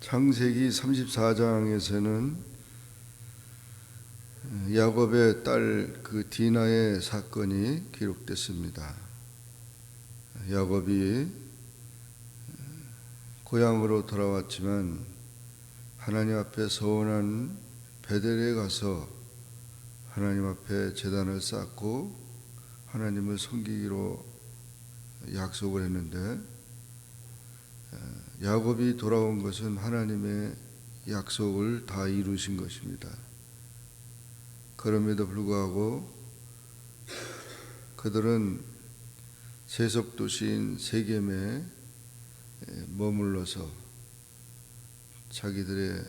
창세기 34장에서는 야곱의 딸 디나의 사건이 기록됐습니다. 야곱이 고향으로 돌아왔지만 하나님 앞에 서원한 베델에 가서 하나님 앞에 제단을 쌓고 하나님을 섬기기로 약속을 했는데, 야곱이 돌아온 것은 하나님의 약속을 다 이루신 것입니다. 그럼에도 불구하고 그들은 세속도시인 세겜에 머물러서 자기들의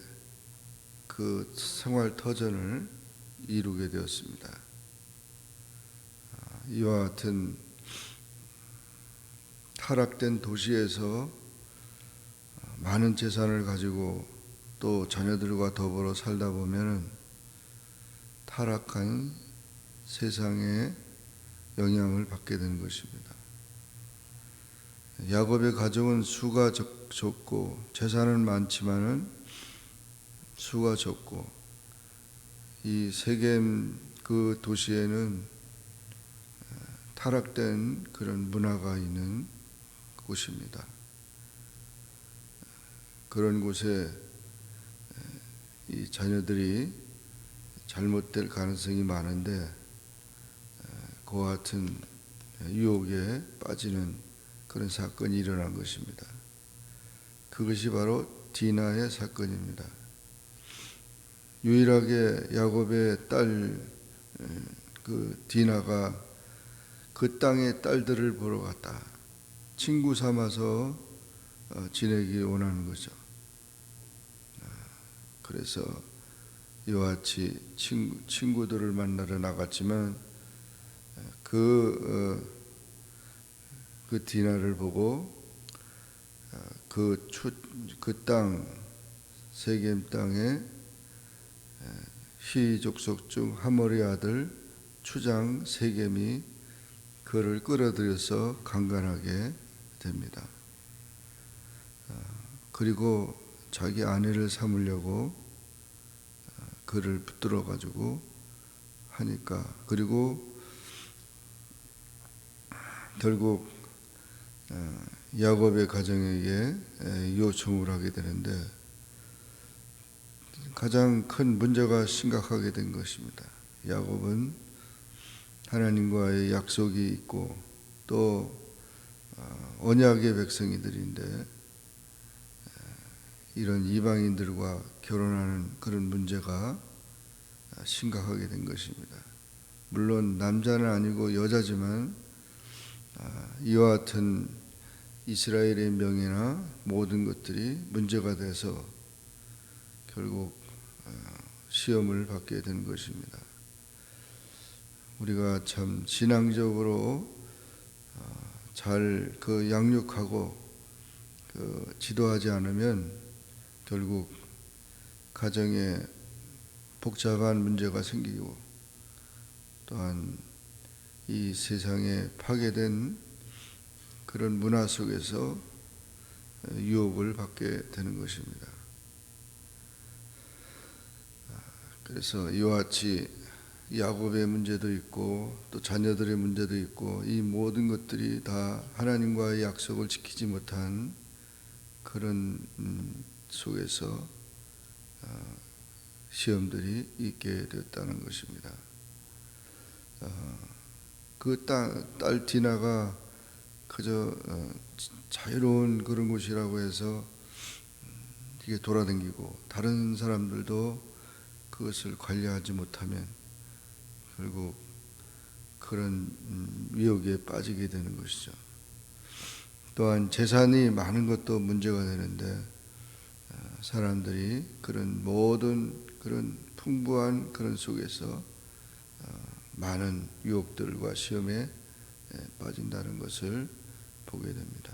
그 생활 터전을 이루게 되었습니다. 이와 같은 타락된 도시에서 많은 재산을 가지고 또 자녀들과 더불어 살다 보면은 타락한 세상의 영향을 받게 되는 것입니다. 야곱의 가족은 수가 적고 재산은 많지만은 수가 적고, 이 세겜 그 도시에는 타락된 그런 문화가 있는 곳입니다. 그런 곳에 이 자녀들이 잘못될 가능성이 많은데 그와 같은 유혹에 빠지는 그런 사건이 일어난 것입니다. 그것이 바로 디나의 사건입니다. 유일하게 야곱의 딸 디나가 그 땅의 딸들을 보러 갔다. 친구 삼아서 지내기 원하는 거죠. 그래서 이와 같이 친구들을 만나러 나갔지만 그 디나를 보고 그 땅 세겜 땅에 히 족속 중 하몰의 아들 추장 세겜이 그를 끌어들여서 강간하게 됩니다. 그리고 자기 아내를 삼으려고 그를 붙들어 가지고 하니까, 그리고 결국 야곱의 가정에게 요청을 하게 되는데, 가장 큰 문제가 심각하게 된 것입니다. 야곱은 하나님과의 약속이 있고 또 언약의 백성이들인데 이런 이방인들과 결혼하는 그런 문제가 심각하게 된 것입니다. 물론 남자는 아니고 여자지만 이와 같은 이스라엘의 명예나 모든 것들이 문제가 돼서 결국 시험을 받게 된 것입니다. 우리가 참 신앙적으로 잘 양육하고 지도하지 않으면 결국 가정에 복잡한 문제가 생기고, 또한 이 세상에 파괴된 그런 문화 속에서 유혹을 받게 되는 것입니다. 그래서 이와 같이 야곱의 문제도 있고 또 자녀들의 문제도 있고, 이 모든 것들이 다 하나님과의 약속을 지키지 못한 그런 속에서 시험들이 있게 되었다는 것입니다. 그 딸 디나가 그저 자유로운 그런 곳이라고 해서 이게 돌아다니고 다른 사람들도 그것을 관리하지 못하면 결국 그런 위협에 빠지게 되는 것이죠. 또한 재산이 많은 것도 문제가 되는데, 사람들이 그런 모든 그런 풍부한 그런 속에서 많은 유혹들과 시험에 빠진다는 것을 보게 됩니다.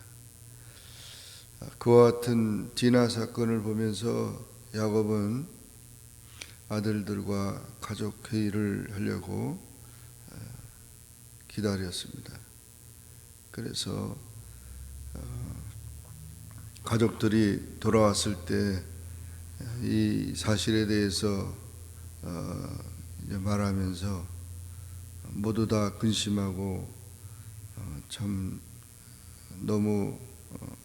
그와 같은 디나 사건을 보면서 야곱은 아들들과 가족 회의를 하려고 기다렸습니다. 그래서 가족들이 돌아왔을 때 이 사실에 대해서 이제 말하면서 모두 다 근심하고 참 너무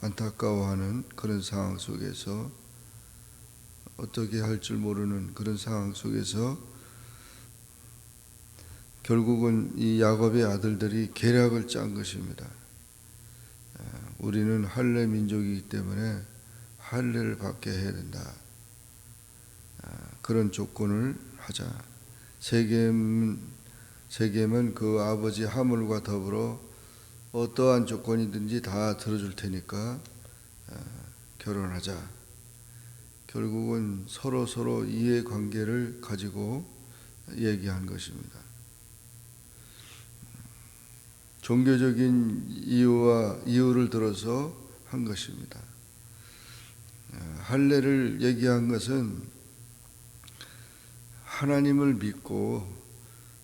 안타까워하는 그런 상황 속에서, 어떻게 할 줄 모르는 그런 상황 속에서 결국은 이 야곱의 아들들이 계략을 짠 것입니다. 우리는 할례 민족이기 때문에 할례를 받게 해야 된다. 그런 조건을 하자. 세겜은 그 아버지 하물과 더불어 어떠한 조건이든지 다 들어줄 테니까 결혼하자. 결국은 서로 이해관계를 가지고 얘기한 것입니다. 종교적인 이유를 들어서 한 것입니다. 할례를 얘기한 것은 하나님을 믿고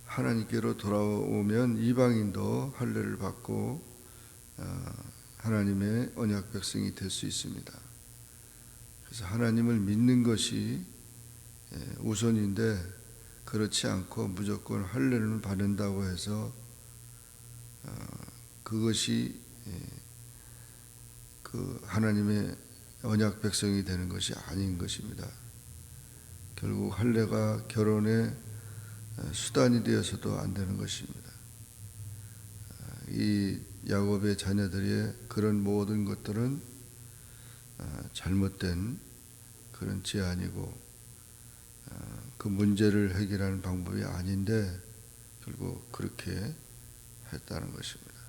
하나님께로 돌아오면 이방인도 할례를 받고 하나님의 언약 백성이 될 수 있습니다. 그래서 하나님을 믿는 것이 우선인데, 그렇지 않고 무조건 할례를 받는다고 해서 그것이 그 하나님의 언약 백성이 되는 것이 아닌 것입니다. 결국 할례가 결혼의 수단이 되어서도 안 되는 것입니다. 이 야곱의 자녀들의 그런 모든 것들은 잘못된 그런 제안이고 그 문제를 해결하는 방법이 아닌데 결국 그렇게 했다는 것입니다.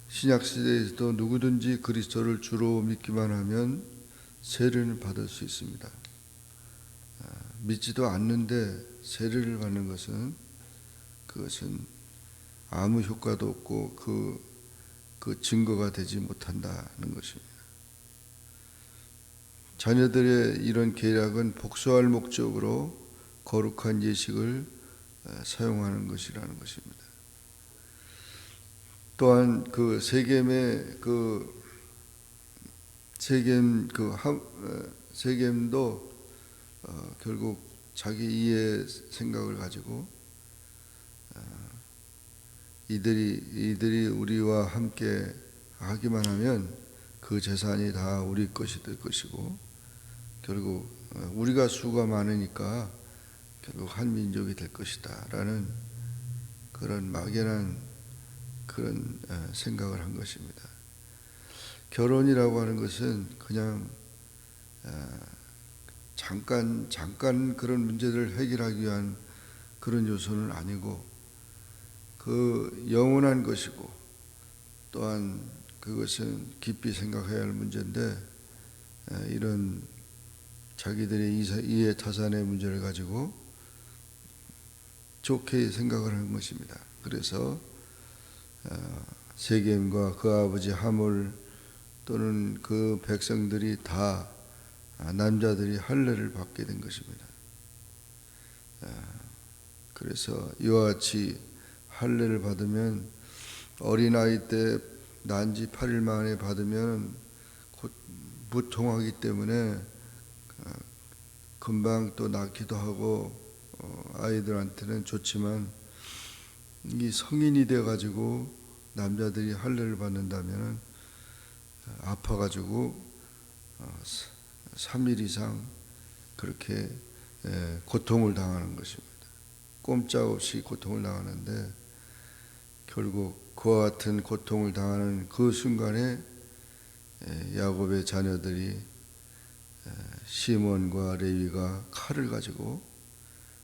신약시대에서도 누구든지 그리스도를 주로 믿기만 하면 세례를 받을 수 있습니다. 믿지도 않는데 세례를 받는 것은, 그것은 아무 효과도 없고 그 증거가 되지 못한다는 것입니다. 자녀들의 이런 계략은 복수할 목적으로 거룩한 예식을 사용하는 것이라는 것입니다. 또한 그 세겜도 결국 자기 이해 생각을 가지고 이들이 우리와 함께 하기만 하면 그 재산이 다 우리 것이 될 것이고, 결국 우리가 수가 많으니까 결국 한 민족이 될 것이다 라는 그런 막연한 그런 생각을 한 것입니다. 결혼이라고 하는 것은 그냥 잠깐 그런 문제를 해결하기 위한 그런 요소는 아니고, 그 영원한 것이고, 또한 그것은 깊이 생각해야 할 문제인데, 이런 자기들의 이해 타산의 문제를 가지고 좋게 생각을 한 것입니다. 그래서 세겜과 그 아버지 하물 또는 그 백성들이 다 남자들이 할례를 받게 된 것입니다. 그래서 이와 같이 할례를 받으면 어린아이 때 난지 8일 만에 받으면 곧 무통하기 때문에 금방 또 낳기도 하고 아이들한테는 좋지만, 이 성인이 돼 가지고 남자들이 할례를 받는다면 아파가지고 3일 이상 그렇게 고통을 당하는 것입니다. 꼼짝없이 고통을 당하는데, 결국 그와 같은 고통을 당하는 그 순간에 야곱의 자녀들이 시몬과 레위가 칼을 가지고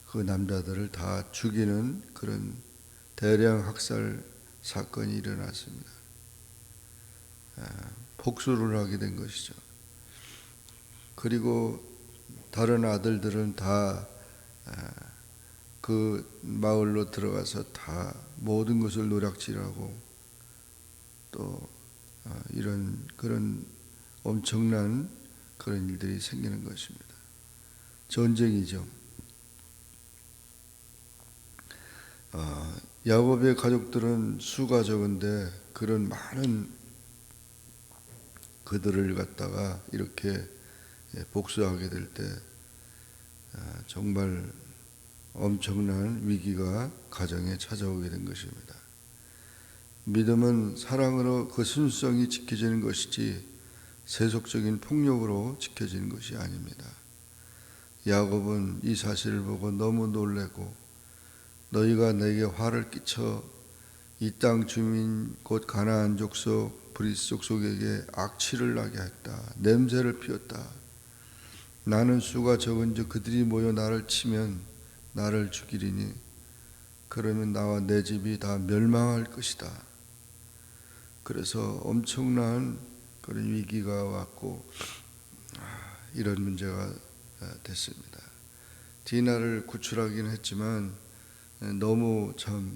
그 남자들을 다 죽이는 그런 대량 학살 사건이 일어났습니다. 복수를 하게 된 것이죠. 그리고 다른 아들들은 다 그 마을로 들어가서 다 모든 것을 노략질하고 또 이런 그런 엄청난 그런 일들이 생기는 것입니다. 전쟁이죠. 야곱의 가족들은 수가 적은데 그런 많은 그들을 갖다가 이렇게 복수하게 될 때 정말 엄청난 위기가 가정에 찾아오게 된 것입니다. 믿음은 사랑으로 그 순수성이 지켜지는 것이지 세속적인 폭력으로 지켜지는 것이 아닙니다. 야곱은 이 사실을 보고 너무 놀래고 너희가 내게 화를 끼쳐 이 땅 주민 곧 가나안 족속 브리스 족속에게 악취를 나게 했다. 냄새를 피웠다. 나는 수가 적은즉 그들이 모여 나를 치면 나를 죽이리니 그러면 나와 내 집이 다 멸망할 것이다. 그래서 엄청난 그런 위기가 왔고 이런 문제가 됐습니다. 디나를 구출하긴 했지만 너무 참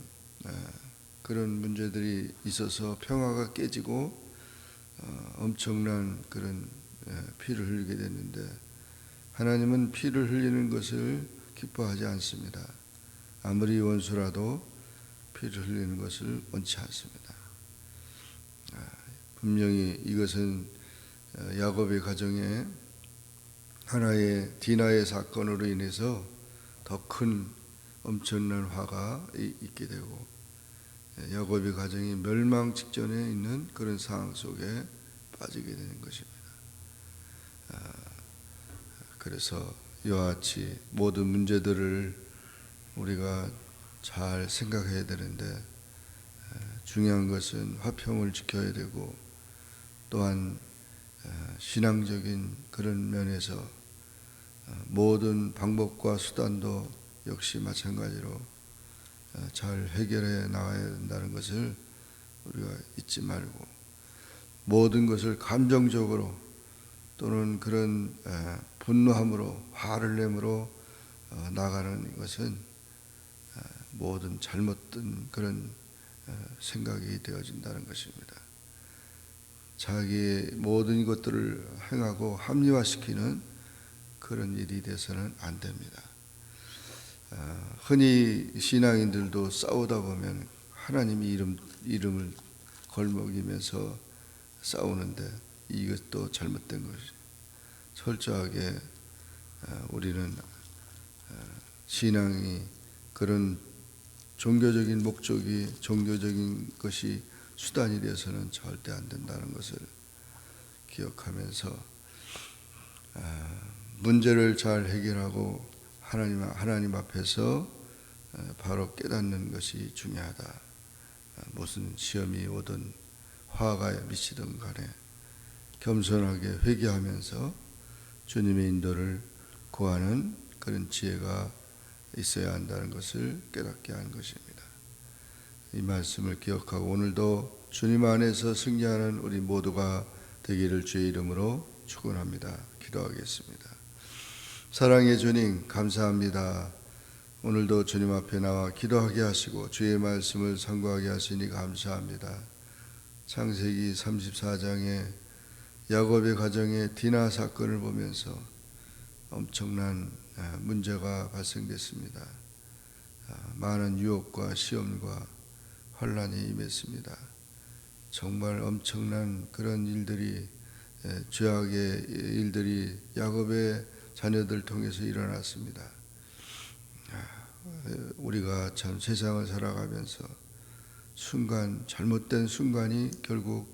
그런 문제들이 있어서 평화가 깨지고 엄청난 그런 피를 흘리게 됐는데 하나님은 피를 흘리는 것을 기뻐하지 않습니다. 아무리 원수라도 피를 흘리는 것을 원치 않습니다. 분명히 이것은 야곱의 가정에 하나의 디나의 사건으로 인해서 더 큰 엄청난 화가 있게 되고 야곱의 가정이 멸망 직전에 있는 그런 상황 속에 빠지게 되는 것입니다. 그래서 이와 같이 모든 문제들을 우리가 잘 생각해야 되는데 중요한 것은 화평을 지켜야 되고 또한 신앙적인 그런 면에서 모든 방법과 수단도 역시 마찬가지로 잘 해결해 나가야 된다는 것을 우리가 잊지 말고 모든 것을 감정적으로 또는 그런 분노함으로 화를 내므로 나가는 것은 모든 잘못된 그런 생각이 되어진다는 것입니다. 자기의 모든 것들을 행하고 합리화시키는 그런 일이 돼서는 안 됩니다. 흔히 신앙인들도 싸우다 보면 하나님의 이름을 걸먹이면서 싸우는데 이것도 잘못된 것이죠. 철저하게 우리는 신앙이 그런 종교적인 목적이 종교적인 것이 수단이 되어서는 절대 안 된다는 것을 기억하면서 문제를 잘 해결하고 하나님 앞에서 바로 깨닫는 것이 중요하다. 무슨 시험이 오든 화가 미치든 간에 겸손하게 회개하면서 주님의 인도를 구하는 그런 지혜가 있어야 한다는 것을 깨닫게 하는 것입니다. 이 말씀을 기억하고 오늘도 주님 안에서 승리하는 우리 모두가 되기를 주의 이름으로 축원합니다. 기도하겠습니다. 사랑의 주님 감사합니다. 오늘도 주님 앞에 나와 기도하게 하시고 주의 말씀을 상고하게 하시니 감사합니다. 창세기 34장에 야곱의 가정의 디나 사건을 보면서 엄청난 문제가 발생됐습니다. 많은 유혹과 시험과 환란이 임했습니다. 정말 엄청난 그런 일들이 죄악의 일들이 야곱의 자녀들 통해서 일어났습니다. 우리가 참 세상을 살아가면서 순간 잘못된 순간이 결국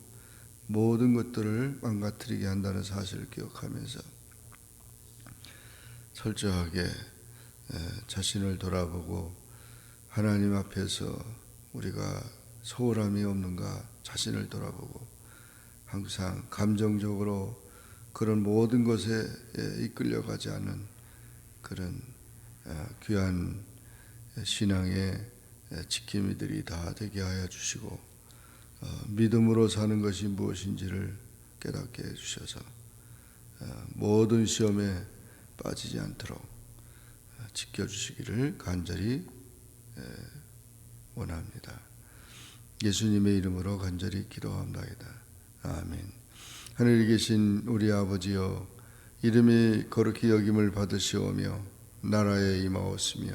모든 것들을 망가뜨리게 한다는 사실을 기억하면서 철저하게 자신을 돌아보고 하나님 앞에서 우리가 소홀함이 없는가 자신을 돌아보고 항상 감정적으로 그런 모든 것에 이끌려가지 않는 그런 귀한 신앙의 지킴이들이 다 되게 하여 주시고 믿음으로 사는 것이 무엇인지를 깨닫게 해주셔서 모든 시험에 빠지지 않도록 지켜주시기를 간절히 원합니다. 예수님의 이름으로 간절히 기도합니다. 아멘. 하늘에 계신 우리 아버지여, 이름이 거룩히 여김을 받으시오며 나라에 임하옵시며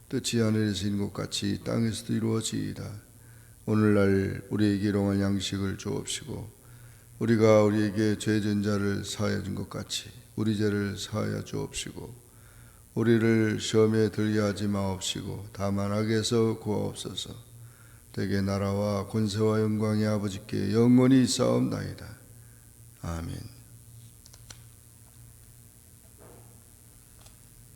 뜻이 하늘에서 이룬 것 같이 땅에서도 이루어지이다. 오늘날 우리에게 일용할 양식을 주옵시고 우리가 우리에게 죄진 자를 사하여 준 것 같이 우리 죄를 사하여 주옵시고 우리를 시험에 들게 하지 마옵시고 다만 악에서 구하옵소서. 대개 나라와 권세와 영광이 아버지께 영원히 있사옵나이다. 아멘.